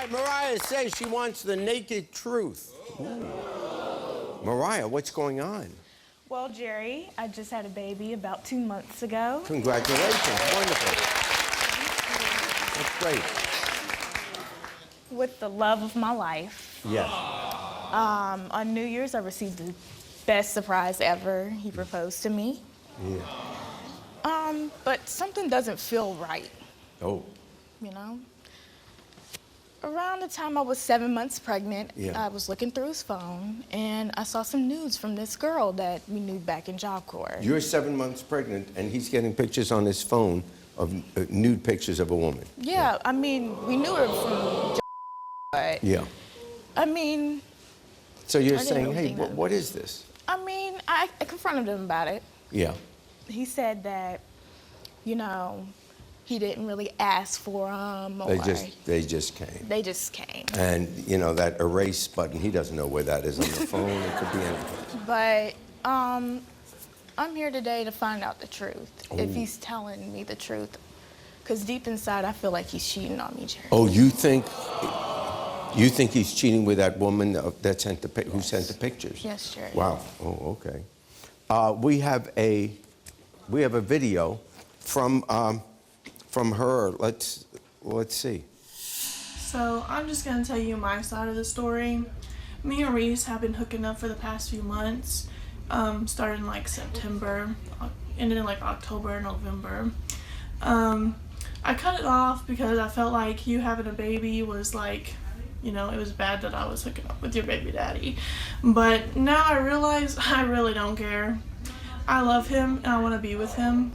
Mariah says she wants the naked truth. Ooh. Mariah, what's going on? Well, Jerry, I just had a baby about 2 months ago. Congratulations. Wonderful. That's great. With the love of my life. Yes. On New Year's, I received the best surprise ever. He proposed to me. Yeah. But something doesn't feel right. Oh. You know? Around the time I was 7 months pregnant, Yeah. I was looking through his phone, and I saw some nudes from this girl that we knew back in Job Corps. You're 7 months pregnant, and he's getting pictures on his phone of nude pictures of a woman. Yeah, I mean, we knew her from Job Corps, but Yeah. I mean... So you're I didn't saying, really hey, think what is this? I mean, I confronted him about it. Yeah. He said that, you know, he didn't really ask for them, or They just came. they just came. And, you know, that erase button, he doesn't know where that is on the phone. It could be anything. But I'm here today to find out the truth, if Oh. he's telling me the truth. Because deep inside, I feel like he's cheating on me, Jerry. Oh, you think he's cheating with that woman that sent who sent the pictures? Yes, Jerry. Wow. Oh, okay. We have a video from her. Let's see. So I'm just gonna tell you my side of the story. Me and Reese have been hooking up for the past few months, starting like September, ended in like October, November. I cut it off because I felt like you having a baby was like, you know, it was bad that I was hooking up with your baby daddy. But now I realize I really don't care. I love him and I want to be with him.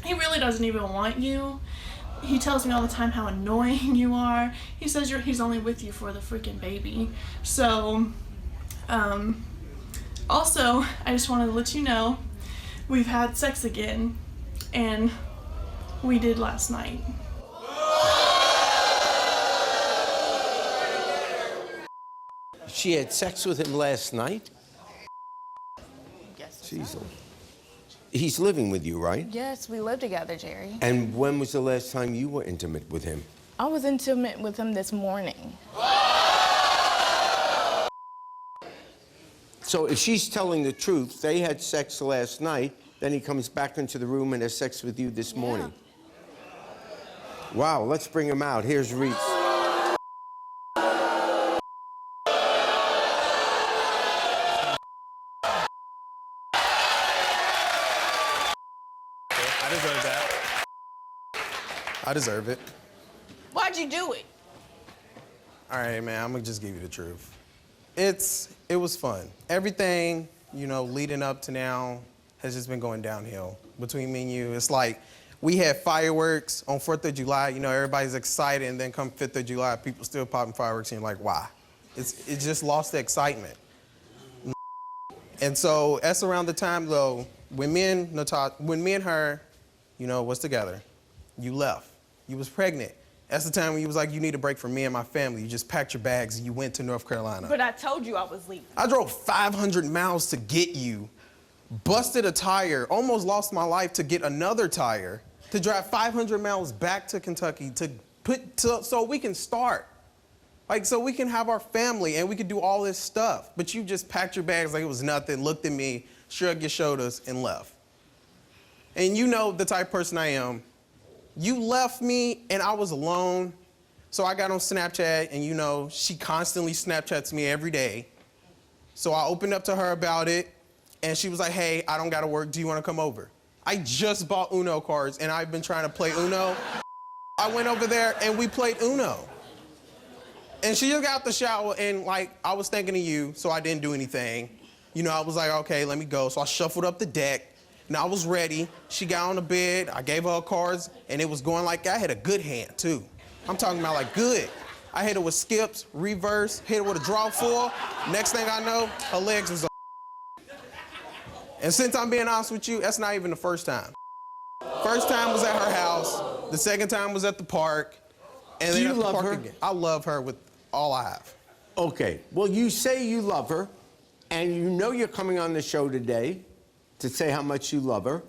He really doesn't even want you. He tells me all the time how annoying you are. He says he's only with you for the freaking baby. So, also, I just wanted to let you know, we've had sex again, and we did last night. She had sex with him last night? Yes. Jeez. He's living with you, right? Yes, we live together, Jerry. And when was the last time you were intimate with him? I was intimate with him this morning. So if she's telling the truth, they had sex last night, then he comes back into the room and has sex with you this morning. Wow, let's bring him out. Here's Reese. I deserve that. I deserve it. Why'd you do it? All right, man, I'm gonna just give you the truth. It was fun. Everything, you know, leading up to now has just been going downhill between me and you. It's like we had fireworks on 4th of July, you know, everybody's excited, and then come 5th of July, people still popping fireworks, and you're like, why? It just lost the excitement. And so that's around the time, though, when me and her, you know, was together, you left. You was pregnant. That's the time when you was like, you need a break from me and my family. You just packed your bags and you went to North Carolina. But I told you I was leaving. I drove 500 miles to get you, busted a tire, almost lost my life to get another tire, to drive 500 miles back to Kentucky so we can start. Like, so we can have our family and we can do all this stuff. But you just packed your bags like it was nothing, looked at me, shrugged your shoulders, and left. And you know the type of person I am. You left me and I was alone. So I got on Snapchat and you know, she constantly Snapchats me every day. So I opened up to her about it and she was like, hey, I don't gotta work, do you wanna come over? I just bought Uno cards and I've been trying to play Uno. I went over there and we played Uno. And she just got out the shower and like, I was thinking of you, so I didn't do anything. You know, I was like, okay, let me go. So I shuffled up the deck and I was ready. She got on the bed, I gave her cards and it was going like, I had a good hand too. I'm talking about like good. I hit her with skips, reverse, hit her with a draw four. Next thing I know, her legs was on. And since I'm being honest with you, that's not even the first time. First time was at her house. The second time was at the park. And Do then you at the love park her? again. I love her with all I have. Okay, well, you say you love her, and you know you're coming on the show today to say how much you love her,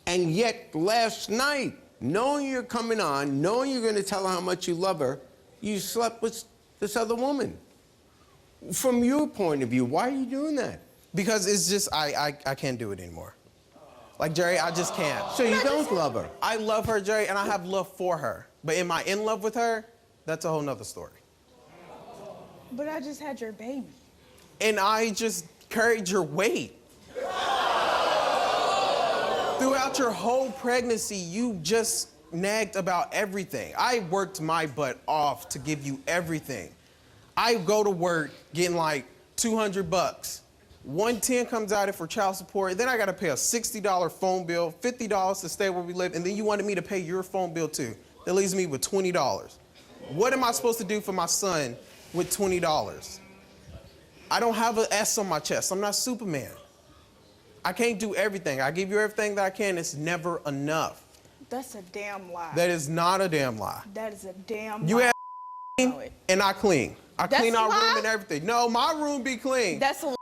and yet last night, knowing you're coming on, knowing you're going to tell her how much you love her, you slept with this other woman. From your point of view, why are you doing that? Because it's just, I can't do it anymore. Like, Jerry, I just can't. So you don't love her? I love her, Jerry, and I have love for her. But am I in love with her? That's a whole nother story. But I just had your baby. And I just carried your weight. Throughout your whole pregnancy, you just nagged about everything. I worked my butt off to give you everything. I go to work getting like $200. $110 comes out of it for child support. Then I gotta pay a $60 phone bill, $50 to stay where we live, and then you wanted me to pay your phone bill too. That leaves me with $20. What am I supposed to do for my son with $20? I don't have an S on my chest. I'm not Superman. I can't do everything. I give you everything that I can. It's never enough. That's a damn lie. That is not a damn lie. That is a damn You lie. have know it. and I clean. I That's clean a our lie? room and everything. No, my room be clean. That's a lie.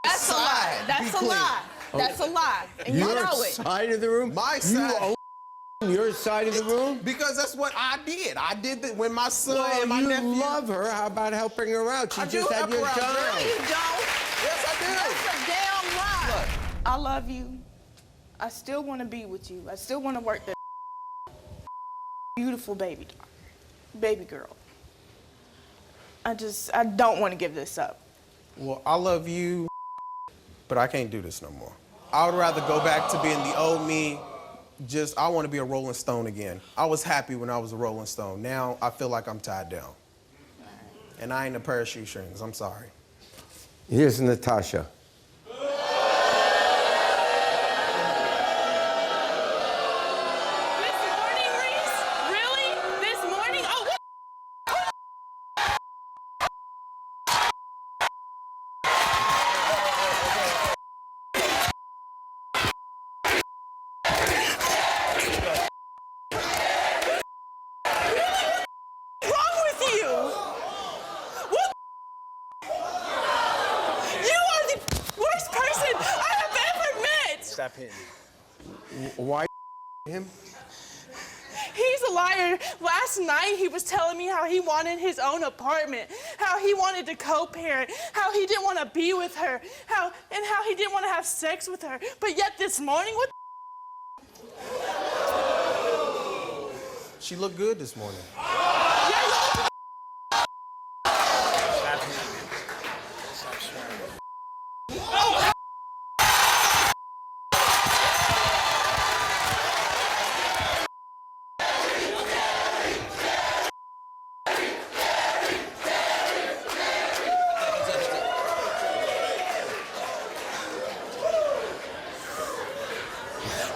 That's a lie. Side That's be a clean. lie. That's a lie. And you Your know it. side of the room? My You side. own your side of the room? Because that's what I did. I did that when my son Well, and my you nephew. love her. How about helping her out? She I just do had help your her out, child. girl. You don't. Yes, I That's do. a damn lie. I love you. I still want to be with you. I still want to work the beautiful baby girl. I don't want to give this up. Well, I love you, but I can't do this no more. I would rather go back to being the old me. I want to be a Rolling Stone again. I was happy when I was a Rolling Stone. Now I feel like I'm tied down. And I ain't a pair of shoestrings. I'm sorry. Here's Natasha. This morning, Reese? Really? This morning? Oh, what? What's wrong with you? What? You are the worst person I have ever met. Stop hitting. Why him? He's a liar. Last night he was telling me how he wanted his own apartment, how he wanted to co-parent, how he didn't want to be with her, how he didn't want to have sex with her. But yet this morning, what? She looked good this morning. Stop hitting. Stop swearing.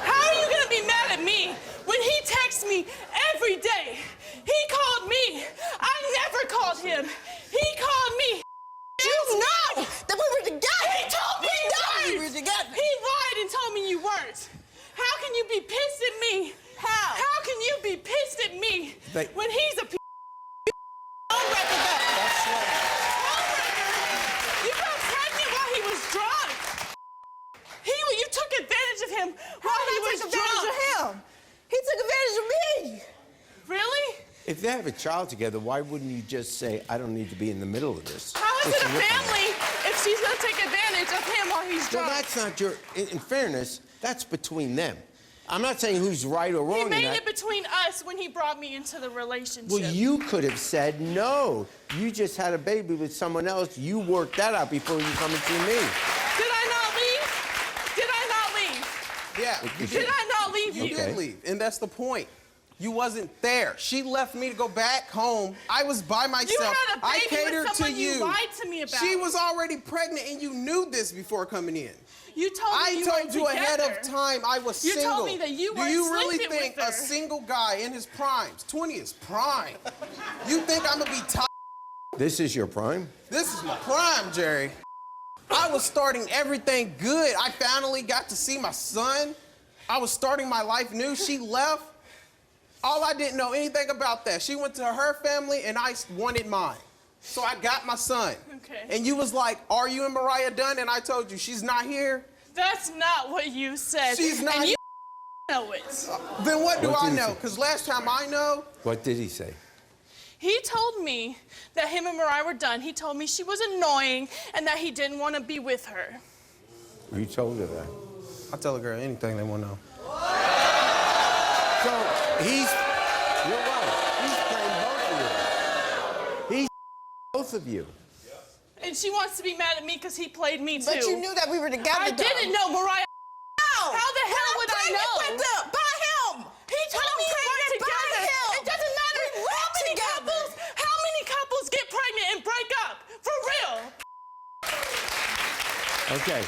How are you gonna be mad at me when he texts me every day? He called me. I never called him. He called me. You know that we were together. He told me you weren't. We were together. He lied and told me you weren't. How can you be pissed at me? How? How can you be pissed at me They- when he's a Don't record that. You got pregnant while he was drunk. You took advantage of him while he was Took drunk. advantage of him. He took advantage of me. Really? If they have a child together, why wouldn't you just say, I don't need to be in the middle of this? How is Just it a rip him. family if she's gonna take advantage of him while he's Well, drunk? that's not your, in fairness, that's between them. I'm not saying who's right or wrong He in made that. it between us when he brought me into the relationship. Well, you could have said no. You just had a baby with someone else. You worked that out before you come and see me. Did I not leave? Did I not leave? Yeah, you Did I not leave You you? Okay. did leave, and that's the point. You wasn't there. She left me to go back home. I was by myself. had a I baby with catered to someone you you. lied to me about. She was already pregnant, and you knew this before coming in. You told me I you told weren't you ahead of together. time I was You single. told me that you Do weren't you really sleeping think with her. a single guy in his primes, 20 is prime, you think I'm gonna be tired? This is your prime? This is my prime, Jerry. I was starting everything good. I finally got to see my son. I was starting my life new. She left. All I didn't know anything about that. She went to her family and I wanted mine. So I got my son. Okay. And you was like, are you and Mariah done? And I told you, she's not here. That's not what you said. She's not And here. you know it. Then what do What I did he know? say? Because last time I know, What did he say? He told me that him and Mariah were done. He told me she was annoying and that he didn't want to be with her. You told her that. I tell a girl anything they want to know. So you're right. He's playing both of you. He's both of you. And she wants to be mad at me because he played me too. But you knew that we were together. I didn't know, Mariah. How? How the hell would I know? By him. He told me we were together. It doesn't matter how many couples get pregnant and break up. For real. Okay.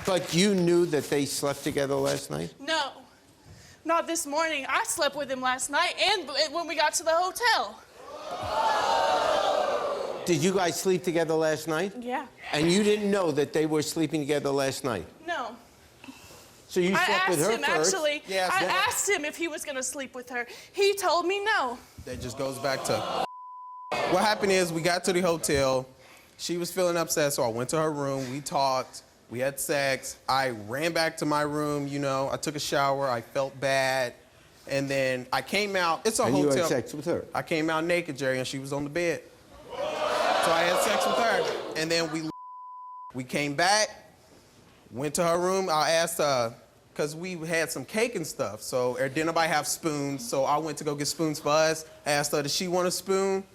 But you knew that they slept together last night? No, not this morning. I slept with him last night and when we got to the hotel. Did you guys sleep together last night? Yeah. And you didn't know that they were sleeping together last night? No. So you slept with her first? Yeah, I asked him if he was going to sleep with her. He told me no. That just goes back to what happened is we got to the hotel. She was feeling upset, so I went to her room. We talked. We had sex. I ran back to my room, you know. I took a shower. I felt bad. And then I came out. It's a And hotel. you had sex with her? I came out naked, Jerry, and she was on the bed. So I had sex with her. And then we came back, went to her room. I asked her, because we had some cake and stuff, so didn't nobody have spoons, so I went to go get spoons for us. Asked her, does she want a spoon?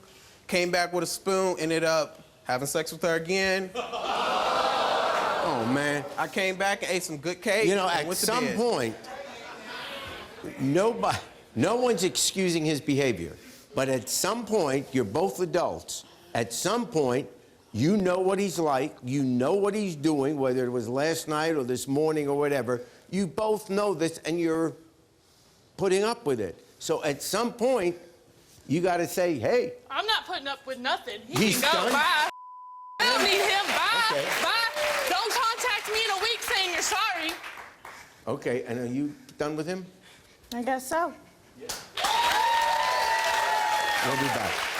Came back with a spoon, ended up having sex with her again. Oh, man. I came back and ate some good cake. You know, and at went to some bed. point, no one's excusing his behavior, but at some point, you're both adults. At some point, you know what he's like, you know what he's doing, whether it was last night or this morning or whatever. You both know this, and you're putting up with it. So at some point, you got to say, hey. I'm not putting up with nothing. He He's can go. done? Bye. I don't need him. Bye. Okay. Bye. Don't contact me in a week saying you're sorry. Okay, and are you done with him? I guess so. We'll be back.